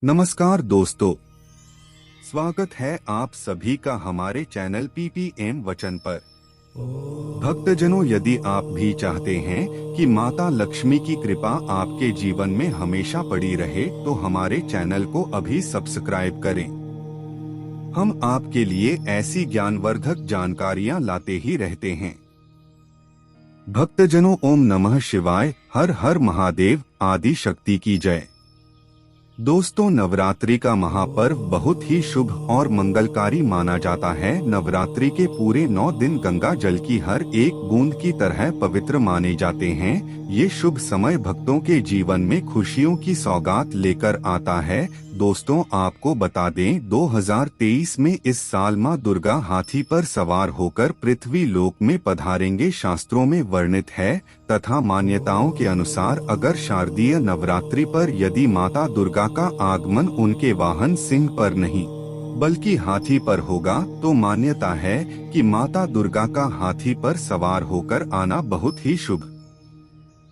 नमस्कार दोस्तों, स्वागत है आप सभी का हमारे चैनल पीपीएम वचन पर। भक्तजनों, यदि आप भी चाहते हैं कि माता लक्ष्मी की कृपा आपके जीवन में हमेशा पड़ी रहे तो हमारे चैनल को अभी सब्सक्राइब करें। हम आपके लिए ऐसी ज्ञानवर्धक जानकारियां लाते ही रहते हैं। भक्तजनों, ओम नमः शिवाय, हर हर महादेव, आदि शक्ति की जय। दोस्तों, नवरात्रि का महापर्व बहुत ही शुभ और मंगलकारी माना जाता है। नवरात्रि के पूरे 9 दिन गंगा जल की हर एक बूंद की तरह पवित्र माने जाते हैं। ये शुभ समय भक्तों के जीवन में खुशियों की सौगात लेकर आता है। दोस्तों, आपको बता दें, 2023 में इस साल मां दुर्गा हाथी पर सवार होकर पृथ्वी लोक में पधारेंगे, शास्त्रों में वर्णित है। तथा मान्यताओं के अनुसार अगर शारदीय नवरात्रि पर यदि माता दुर्गा का आगमन उनके वाहन सिंह पर नहीं बल्कि हाथी पर होगा तो मान्यता है कि माता दुर्गा का हाथी पर सवार होकर आना बहुत ही शुभ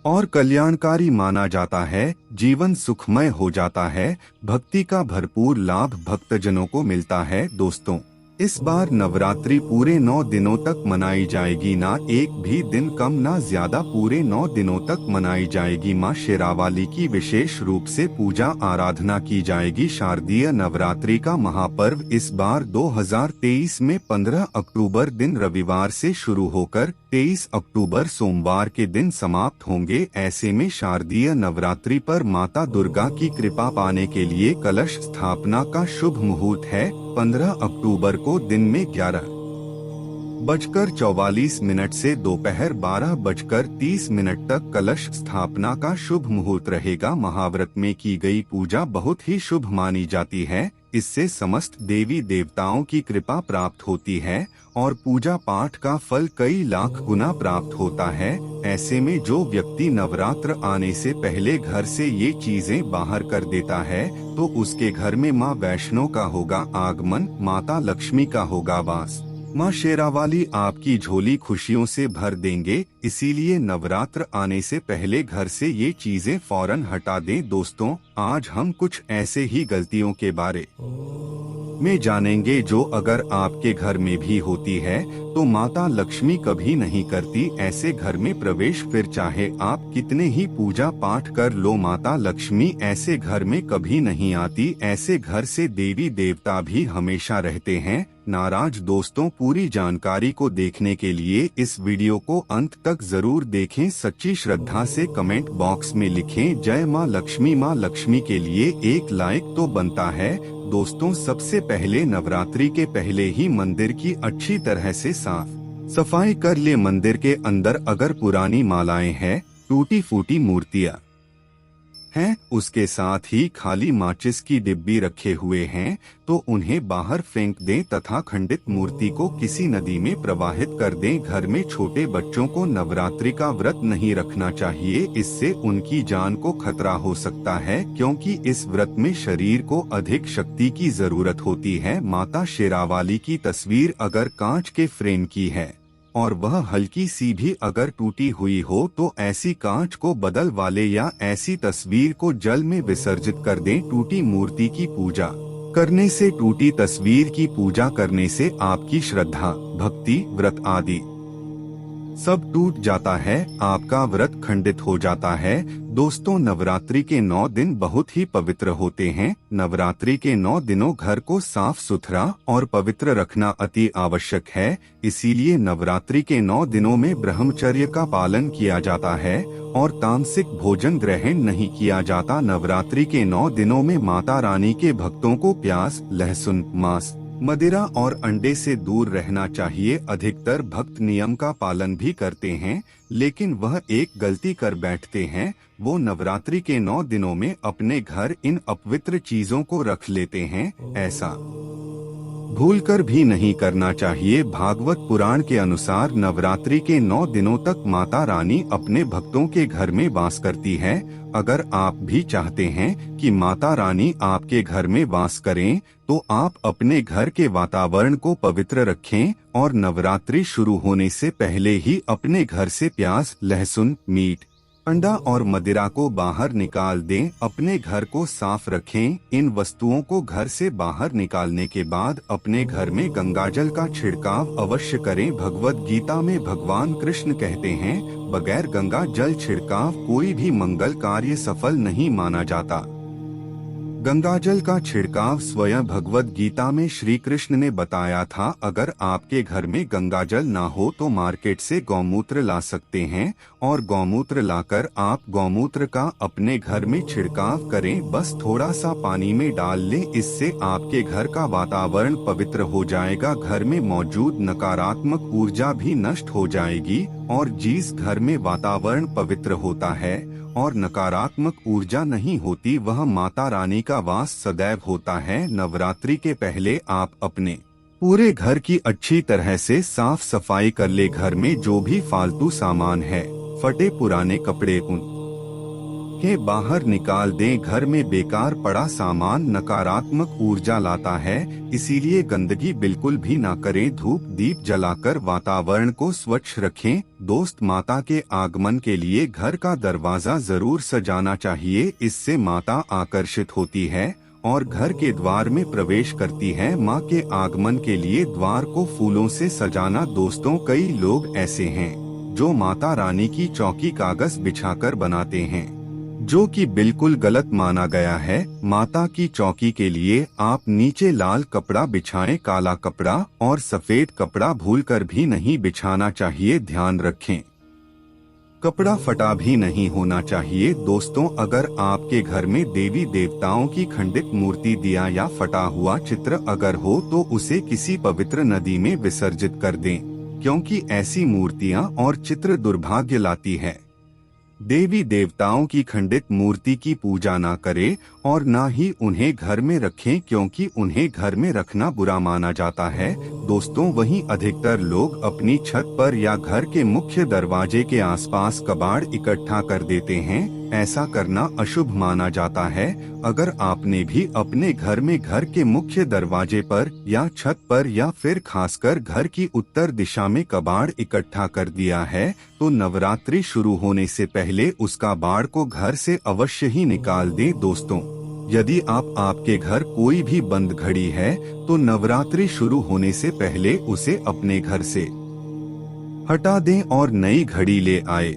और कल्याणकारी माना जाता है। जीवन सुखमय हो जाता है, भक्ति का भरपूर लाभ भक्तजनों को मिलता है। दोस्तों, इस बार नवरात्रि पूरे 9 दिनों तक मनाई जाएगी, ना एक भी दिन कम ना ज्यादा, पूरे 9 दिनों तक मनाई जाएगी। मां शेरावाली की विशेष रूप से पूजा आराधना की जाएगी। शारदीय नवरात्रि का महापर्व इस बार 2023 में 15 अक्टूबर दिन रविवार से शुरू होकर 23 अक्टूबर सोमवार के दिन समाप्त होंगे। ऐसे में शारदीय नवरात्रि पर माता दुर्गा की कृपा पाने के लिए कलश स्थापना का शुभ मुहूर्त है। 15 अक्टूबर को दिन में 11:44 से दोपहर 12:30 तक कलश स्थापना का शुभ मुहूर्त रहेगा। महाव्रत में की गई पूजा बहुत ही शुभ मानी जाती है। इससे समस्त देवी देवताओं की कृपा प्राप्त होती है और पूजा पाठ का फल कई लाख गुना प्राप्त होता है। ऐसे में जो व्यक्ति नवरात्र आने से पहले घर से ये चीजें बाहर कर देता है तो उसके घर में मां वैष्णो का होगा आगमन, माता लक्ष्मी का होगा वास। मां शेरावाली आपकी झोली खुशियों से भर देंगे। इसीलिए नवरात्र आने से पहले घर से ये चीजें फौरन हटा दें। दोस्तों, आज हम कुछ ऐसे ही गलतियों के बारे में जानेंगे जो अगर आपके घर में भी होती है तो माता लक्ष्मी कभी नहीं करती ऐसे घर में प्रवेश। फिर चाहे आप कितने ही पूजा पाठ कर लो, माता लक्ष्मी ऐसे घर में कभी नहीं आती। ऐसे घर से देवी देवता भी हमेशा रहते हैं नाराज। दोस्तों, पूरी जानकारी को देखने के लिए इस वीडियो को अंत तक जरूर देखें। सच्ची श्रद्धा से कमेंट बॉक्स में लिखें जय माँ लक्ष्मी। माँ लक्ष्मी के लिए एक लाइक तो बनता है। दोस्तों, सबसे पहले नवरात्रि के पहले ही मंदिर की अच्छी तरह से साफ सफाई कर ले। मंदिर के अंदर अगर पुरानी मालाएं हैं, टूटी फूटी मूर्तियां हैं, उसके साथ ही खाली माचिस की डिब्बी रखे हुए हैं तो उन्हें बाहर फेंक दें तथा खंडित मूर्ति को किसी नदी में प्रवाहित कर दें। घर में छोटे बच्चों को नवरात्रि का व्रत नहीं रखना चाहिए, इससे उनकी जान को खतरा हो सकता है क्योंकि इस व्रत में शरीर को अधिक शक्ति की जरूरत होती है। माता शेरावाली की तस्वीर अगर कांच के फ्रेम की है और वह हल्की सी भी अगर टूटी हुई हो तो ऐसी कांच को बदल वाले या ऐसी तस्वीर को जल में विसर्जित कर दें। टूटी मूर्ति की पूजा करने से, टूटी तस्वीर की पूजा करने से आपकी श्रद्धा, भक्ति, व्रत आदि सब टूट जाता है, आपका व्रत खंडित हो जाता है। दोस्तों, नवरात्रि के 9 दिन बहुत ही पवित्र होते हैं। नवरात्रि के 9 दिनों घर को साफ सुथरा और पवित्र रखना अति आवश्यक है। इसीलिए नवरात्रि के 9 दिनों में ब्रह्मचर्य का पालन किया जाता है और तामसिक भोजन ग्रहण नहीं किया जाता। नवरात्रि के 9 दिनों में माता रानी के भक्तों को प्याज, लहसुन, मांस, मदिरा और अंडे से दूर रहना चाहिए। अधिकतर भक्त नियम का पालन भी करते हैं, लेकिन वह एक गलती कर बैठते हैं। वो नवरात्रि के 9 दिनों में अपने घर इन अपवित्र चीजों को रख लेते हैं। ऐसा भूलकर भी नहीं करना चाहिए। भागवत पुराण के अनुसार नवरात्रि के 9 दिनों तक माता रानी अपने भक्तों के घर में वास करती है। अगर आप भी चाहते हैं कि माता रानी आपके घर में वास करें तो आप अपने घर के वातावरण को पवित्र रखें और नवरात्रि शुरू होने से पहले ही अपने घर से प्याज, लहसुन, मीट, अंडा और मदिरा को बाहर निकाल दें। अपने घर को साफ रखें। इन वस्तुओं को घर से बाहर निकालने के बाद अपने घर में गंगाजल का छिड़काव अवश्य करें। भगवद गीता में भगवान कृष्ण कहते हैं, बगैर गंगा जल छिड़काव कोई भी मंगल कार्य सफल नहीं माना जाता। गंगाजल का छिड़काव स्वयं भगवद गीता में श्री कृष्ण ने बताया था। अगर आपके घर में गंगाजल ना हो तो मार्केट से गौमूत्र ला सकते हैं और गौमूत्र लाकर आप गौमूत्र का अपने घर में छिड़काव करें। बस थोड़ा सा पानी में डाल लें, इससे आपके घर का वातावरण पवित्र हो जाएगा। घर में मौजूद नकारात्मक ऊर्जा भी नष्ट हो जाएगी और जिस घर में वातावरण पवित्र होता है और नकारात्मक ऊर्जा नहीं होती, वह माता रानी का वास सदैव होता है। नवरात्रि के पहले आप अपने पूरे घर की अच्छी तरह से साफ सफाई कर ले। घर में जो भी फालतू सामान है, फटे पुराने कपड़े, उन के बाहर निकाल दें। घर में बेकार पड़ा सामान नकारात्मक ऊर्जा लाता है, इसीलिए गंदगी बिल्कुल भी ना करें। धूप दीप जलाकर वातावरण को स्वच्छ रखें। दोस्त, माता के आगमन के लिए घर का दरवाजा जरूर सजाना चाहिए, इससे माता आकर्षित होती है और घर के द्वार में प्रवेश करती है। माँ के आगमन के लिए द्वार को फूलों से सजाना। दोस्तों, कई लोग ऐसे हैं जो माता रानी की चौकी कागज बिछाकर बनाते हैं, जो कि बिल्कुल गलत माना गया है। माता की चौकी के लिए आप नीचे लाल कपड़ा बिछाएं। काला कपड़ा और सफेद कपड़ा भूलकर भी नहीं बिछाना चाहिए, ध्यान रखें। कपड़ा फटा भी नहीं होना चाहिए। दोस्तों, अगर आपके घर में देवी देवताओं की खंडित मूर्ति, दिया या फटा हुआ चित्र अगर हो तो उसे किसी पवित्र नदी में विसर्जित कर दें, क्योंकि ऐसी मूर्तियां और चित्र दुर्भाग्य लाती है। देवी देवताओं की खंडित मूर्ति की पूजा ना करें और ना ही उन्हें घर में रखें, क्योंकि उन्हें घर में रखना बुरा माना जाता है। दोस्तों, वहीं अधिकतर लोग अपनी छत पर या घर के मुख्य दरवाजे के आसपास कबाड़ इकट्ठा कर देते हैं। ऐसा करना अशुभ माना जाता है। अगर आपने भी अपने घर में घर के मुख्य दरवाजे पर या छत पर या फिर खासकर घर की उत्तर दिशा में कबाड़ इकट्ठा कर दिया है, तो नवरात्रि शुरू होने से पहले उस कबाड़ को घर से अवश्य ही निकाल दें। दोस्तों, यदि आपके घर कोई भी बंद घड़ी है तो नवरात्रि शुरू होने से पहले उसे अपने घर से हटा दें और नई घड़ी ले आए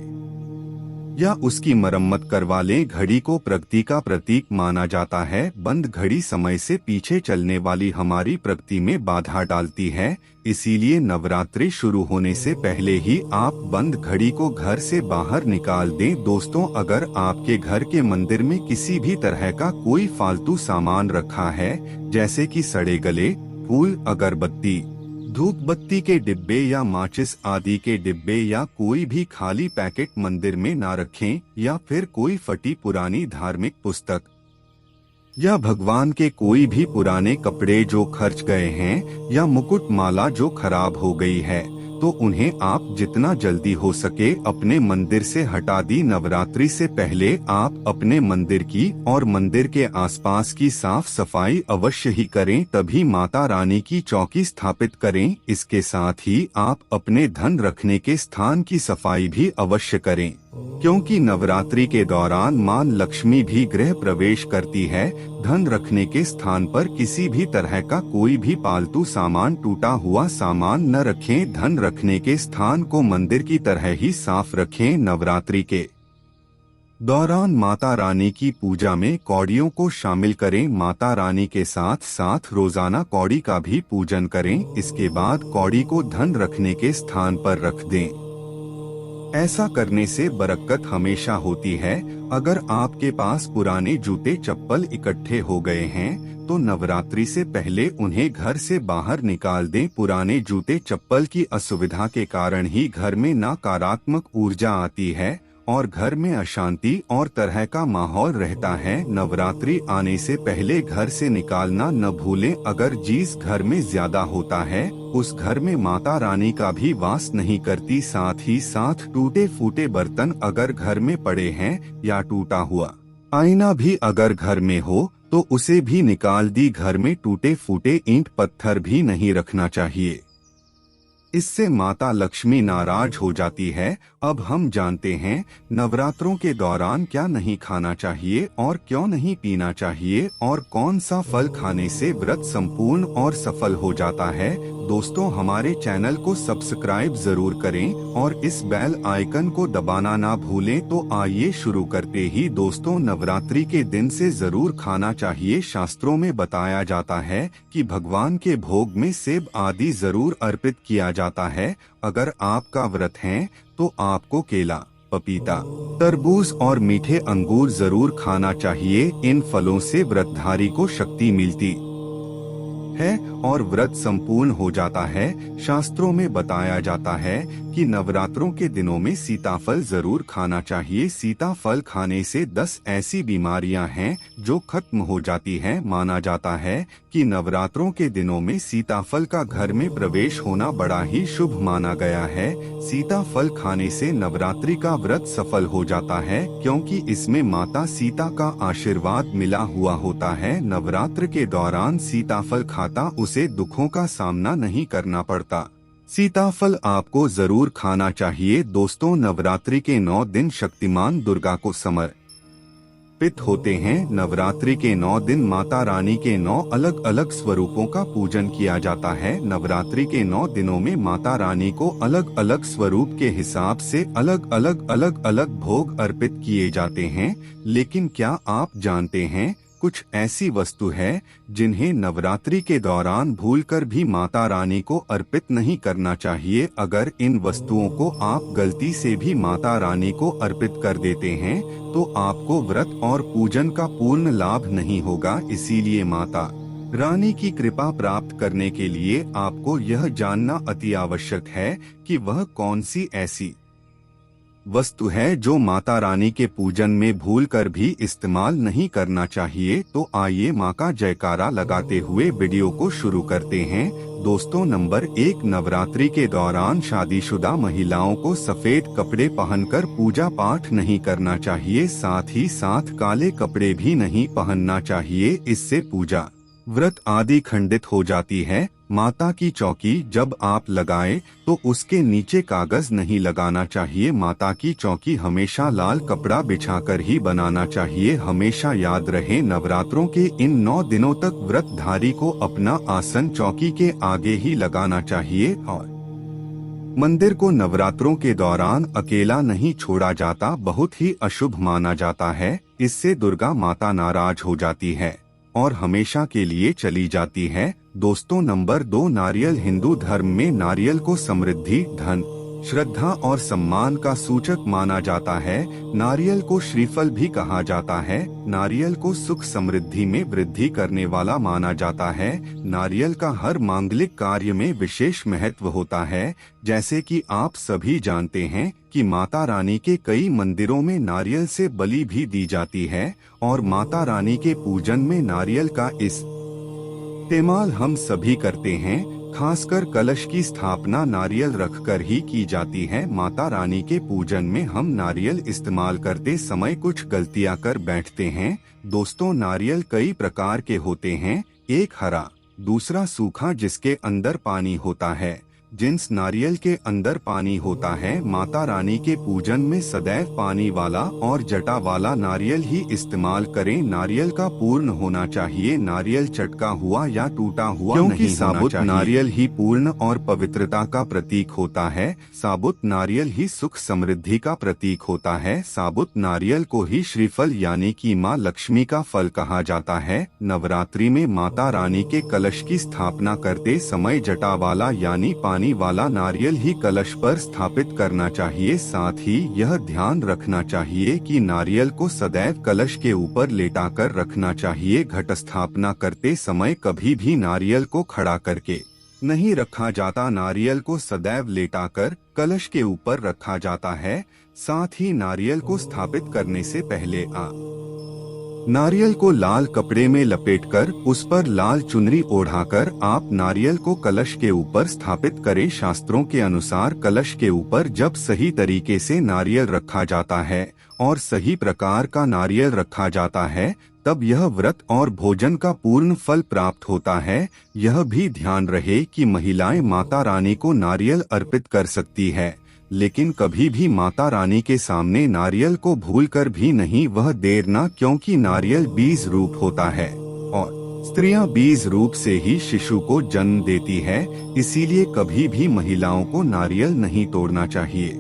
या उसकी मरम्मत करवा लें। घड़ी को प्रगति का प्रतीक माना जाता है। बंद घड़ी समय से पीछे चलने वाली हमारी प्रगति में बाधा डालती है, इसीलिए नवरात्रि शुरू होने से पहले ही आप बंद घड़ी को घर से बाहर निकाल दें। दोस्तों, अगर आपके घर के मंदिर में किसी भी तरह का कोई फालतू सामान रखा है, जैसे कि सड़े गले फूल, अगरबत्ती, धूप बत्ती के डिब्बे या माचिस आदि के डिब्बे या कोई भी खाली पैकेट मंदिर में ना रखें, या फिर कोई फटी पुरानी धार्मिक पुस्तक या भगवान के कोई भी पुराने कपड़े जो खर्च गए हैं या मुकुट माला जो खराब हो गई है, तो उन्हें आप जितना जल्दी हो सके अपने मंदिर से हटा दी। नवरात्रि से पहले आप अपने मंदिर की और मंदिर के आसपास की साफ सफाई अवश्य ही करें, तभी माता रानी की चौकी स्थापित करें। इसके साथ ही आप अपने धन रखने के स्थान की सफाई भी अवश्य करें, क्योंकि नवरात्रि के दौरान मां लक्ष्मी भी गृह प्रवेश करती है। धन रखने के स्थान पर किसी भी तरह का कोई भी पालतू सामान, टूटा हुआ सामान न रखें। धन रखने के स्थान को मंदिर की तरह ही साफ रखें। नवरात्रि के दौरान माता रानी की पूजा में कौड़ियों को शामिल करें। माता रानी के साथ साथ रोजाना कौड़ी का भी पूजन करें। इसके बाद कौड़ी को धन रखने के स्थान पर रख दें। ऐसा करने से बरकत हमेशा होती है। अगर आपके पास पुराने जूते चप्पल इकट्ठे हो गए हैं तो नवरात्रि से पहले उन्हें घर से बाहर निकाल दें। पुराने जूते चप्पल की असुविधा के कारण ही घर में नकारात्मक ऊर्जा आती है और घर में अशांति और तरह का माहौल रहता है। नवरात्रि आने से पहले घर से निकालना न भूलें। अगर जिस घर में ज्यादा होता है उस घर में माता रानी का भी वास नहीं करती। साथ ही साथ टूटे फूटे बर्तन अगर घर में पड़े हैं या टूटा हुआ आईना भी अगर घर में हो तो उसे भी निकाल दी। घर में टूटे फूटे ईंट पत्थर भी नहीं रखना चाहिए। इससे माता लक्ष्मी नाराज हो जाती है। अब हम जानते हैं नवरात्रों के दौरान क्या नहीं खाना चाहिए और क्यों नहीं पीना चाहिए और कौन सा फल खाने से व्रत संपूर्ण और सफल हो जाता है। दोस्तों, हमारे चैनल को सब्सक्राइब जरूर करें और इस बेल आइकन को दबाना ना भूलें। तो आइए शुरू करते ही दोस्तों, नवरात्रि के दिन से जरूर खाना चाहिए। शास्त्रों में बताया जाता है कि भगवान के भोग में सेब आदि जरूर अर्पित किया जाता है। अगर आपका व्रत है तो आपको केला, पपीता, तरबूज और मीठे अंगूर जरूर खाना चाहिए। इन फलों से व्रतधारी को शक्ति मिलती है और व्रत संपूर्ण हो जाता है। शास्त्रों में बताया जाता है कि नवरात्रों के दिनों में सीताफल जरूर खाना चाहिए। सीताफल खाने से 10 ऐसी बीमारियां हैं जो खत्म हो जाती हैं। माना जाता है कि नवरात्रों के दिनों में सीताफल का घर में प्रवेश होना बड़ा ही शुभ माना गया है। सीताफल खाने से नवरात्रि का व्रत सफल हो जाता है, क्योंकि इसमें माता सीता का आशीर्वाद मिला हुआ होता है। नवरात्र के दौरान सीताफल खाता उसे दुखों का सामना नहीं करना पड़ता। सीताफल आपको जरूर खाना चाहिए। दोस्तों, नवरात्रि के 9 दिन शक्तिमान दुर्गा को समर्पित होते हैं। नवरात्रि के 9 दिन माता रानी के 9 अलग अलग स्वरूपों का पूजन किया जाता है। नवरात्रि के 9 दिनों में माता रानी को अलग अलग स्वरूप के हिसाब से अलग अलग भोग अर्पित किए जाते हैं। लेकिन क्या आप जानते हैं, कुछ ऐसी वस्तु है जिन्हें नवरात्रि के दौरान भूलकर भी माता रानी को अर्पित नहीं करना चाहिए। अगर इन वस्तुओं को आप गलती से भी माता रानी को अर्पित कर देते हैं तो आपको व्रत और पूजन का पूर्ण लाभ नहीं होगा। इसीलिए माता रानी की कृपा प्राप्त करने के लिए आपको यह जानना अति आवश्यक है कि वह कौन सी ऐसी वस्तु है जो माता रानी के पूजन में भूलकर भी इस्तेमाल नहीं करना चाहिए। तो आइए माँ का जयकारा लगाते हुए वीडियो को शुरू करते हैं। दोस्तों, नंबर 1, नवरात्रि के दौरान शादीशुदा महिलाओं को सफेद कपड़े पहनकर पूजा पाठ नहीं करना चाहिए। साथ ही साथ काले कपड़े भी नहीं पहनना चाहिए। इससे पूजा, व्रत आदि खंडित हो जाती है। माता की चौकी जब आप लगाए तो उसके नीचे कागज नहीं लगाना चाहिए। माता की चौकी हमेशा लाल कपड़ा बिछाकर ही बनाना चाहिए। हमेशा याद रहे, नवरात्रों के इन 9 दिनों तक व्रतधारी को अपना आसन चौकी के आगे ही लगाना चाहिए और मंदिर को नवरात्रों के दौरान अकेला नहीं छोड़ा जाता। बहुत ही अशुभ माना जाता है। इससे दुर्गा माता नाराज हो जाती है और हमेशा के लिए चली जाती है। दोस्तों, नंबर 2, नारियल। हिंदू धर्म में नारियल को समृद्धि, धन, श्रद्धा और सम्मान का सूचक माना जाता है। नारियल को श्रीफल भी कहा जाता है। नारियल को सुख समृद्धि में वृद्धि करने वाला माना जाता है। नारियल का हर मांगलिक कार्य में विशेष महत्व होता है। जैसे कि आप सभी जानते हैं कि माता रानी के कई मंदिरों में नारियल से बलि भी दी जाती है और माता रानी के पूजन में नारियल का इस्तेमाल हम सभी करते हैं। खासकर कलश की स्थापना नारियल रखकर ही की जाती है। माता रानी के पूजन में हम नारियल इस्तेमाल करते समय कुछ गलतियां कर बैठते हैं। दोस्तों, नारियल कई प्रकार के होते हैं। एक हरा, दूसरा सूखा जिसके अंदर पानी होता है। जिस नारियल के अंदर पानी होता है, माता रानी के पूजन में सदैव पानी वाला और जटा वाला नारियल ही इस्तेमाल करें। नारियल का पूर्ण होना चाहिए। नारियल चटका हुआ या टूटा हुआ क्योंकि साबुत नारियल ही पूर्ण और पवित्रता का प्रतीक होता है। साबुत नारियल ही सुख समृद्धि का प्रतीक होता है। साबुत नारियल को ही श्रीफल यानी कि माँ लक्ष्मी का फल कहा जाता है। नवरात्रि में माता रानी के कलश की स्थापना करते समय जटा वाला यानी पानी वाला नारियल ही कलश पर स्थापित करना चाहिए। साथ ही यह ध्यान रखना चाहिए कि नारियल को सदैव कलश के ऊपर लेटाकर रखना चाहिए। घट स्थापना करते समय कभी भी नारियल को खड़ा करके नहीं रखा जाता। नारियल को सदैव लेटाकर कलश के ऊपर रखा जाता है। साथ ही नारियल को स्थापित करने से पहले नारियल को लाल कपड़े में लपेटकर उस पर लाल चुनरी ओढ़ाकर आप नारियल को कलश के ऊपर स्थापित करें। शास्त्रों के अनुसार कलश के ऊपर जब सही तरीके से नारियल रखा जाता है और सही प्रकार का नारियल रखा जाता है, तब यह व्रत और भोजन का पूर्ण फल प्राप्त होता है। यह भी ध्यान रहे कि महिलाएं माता रानी को नारियल अर्पित कर सकती है, लेकिन कभी भी माता रानी के सामने नारियल को भूलकर भी नहीं वह देना, क्योंकि नारियल बीज रूप होता है और स्त्रियां बीज रूप से ही शिशु को जन्म देती है। इसीलिए कभी भी महिलाओं को नारियल नहीं तोड़ना चाहिए।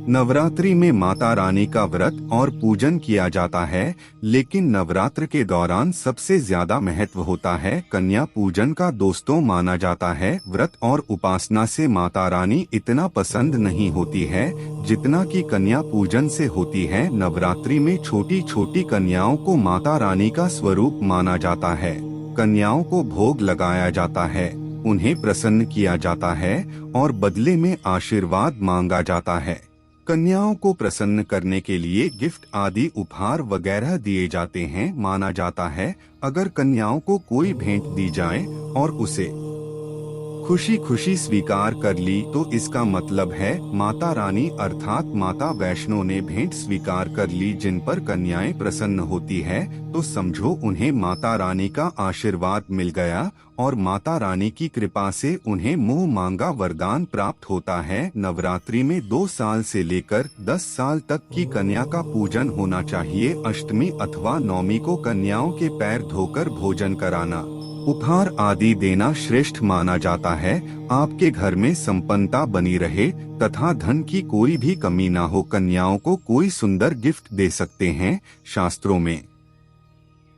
नवरात्रि में माता रानी का व्रत और पूजन किया जाता है, लेकिन नवरात्र के दौरान सबसे ज्यादा महत्व होता है कन्या पूजन का। दोस्तों, माना जाता है व्रत और उपासना से माता रानी इतना पसंद नहीं होती है जितना कि कन्या पूजन से होती है। नवरात्रि में छोटी छोटी कन्याओं को माता रानी का स्वरूप माना जाता है। कन्याओं को भोग लगाया जाता है, उन्हें प्रसन्न किया जाता है और बदले में आशीर्वाद मांगा जाता है। कन्याओं को प्रसन्न करने के लिए गिफ्ट आदि उपहार वगैरह दिए जाते हैं। माना जाता है अगर कन्याओं को कोई भेंट दी जाए और उसे खुशी खुशी स्वीकार कर ली तो इसका मतलब है माता रानी अर्थात माता वैष्णो ने भेंट स्वीकार कर ली। जिन पर कन्याएं प्रसन्न होती है तो समझो उन्हें माता रानी का आशीर्वाद मिल गया और माता रानी की कृपा से उन्हें मुंह मांगा वरदान प्राप्त होता है। नवरात्रि में 2 साल से लेकर 10 साल तक की कन्या का पूजन होना चाहिए। अष्टमी अथवा नवमी को कन्याओं के पैर धोकर भोजन कराना, उपहार आदि देना श्रेष्ठ माना जाता है। आपके घर में संपन्नता बनी रहे तथा धन की कोई भी कमी ना हो, कन्याओं को कोई सुंदर गिफ्ट दे सकते हैं। शास्त्रों में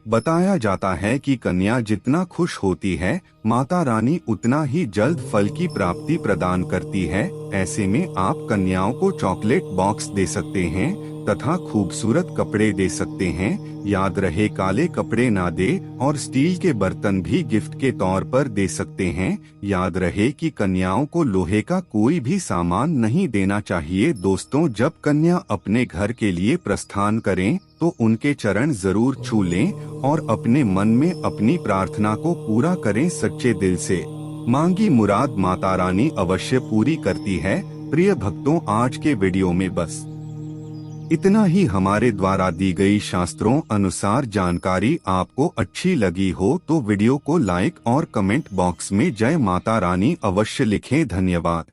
बताया जाता है कि कन्या जितना खुश होती है माता रानी उतना ही जल्द फल की प्राप्ति प्रदान करती है। ऐसे में आप कन्याओं को चॉकलेट बॉक्स दे सकते हैं तथा खूबसूरत कपड़े दे सकते हैं। याद रहे काले कपड़े ना दे और स्टील के बर्तन भी गिफ्ट के तौर पर दे सकते हैं। याद रहे कि कन्याओं को लोहे का कोई भी सामान नहीं देना चाहिए। दोस्तों, जब कन्या अपने घर के लिए प्रस्थान करें तो उनके चरण जरूर छू लें और अपने मन में अपनी प्रार्थना को पूरा करें। सच्चे दिल से मांगी मुराद माता रानी अवश्य पूरी करती है। प्रिय भक्तों, आज के वीडियो में बस इतना ही। हमारे द्वारा दी गई शास्त्रों अनुसार जानकारी आपको अच्छी लगी हो तो वीडियो को लाइक और कमेंट बॉक्स में जय माता रानी अवश्य लिखें। धन्यवाद।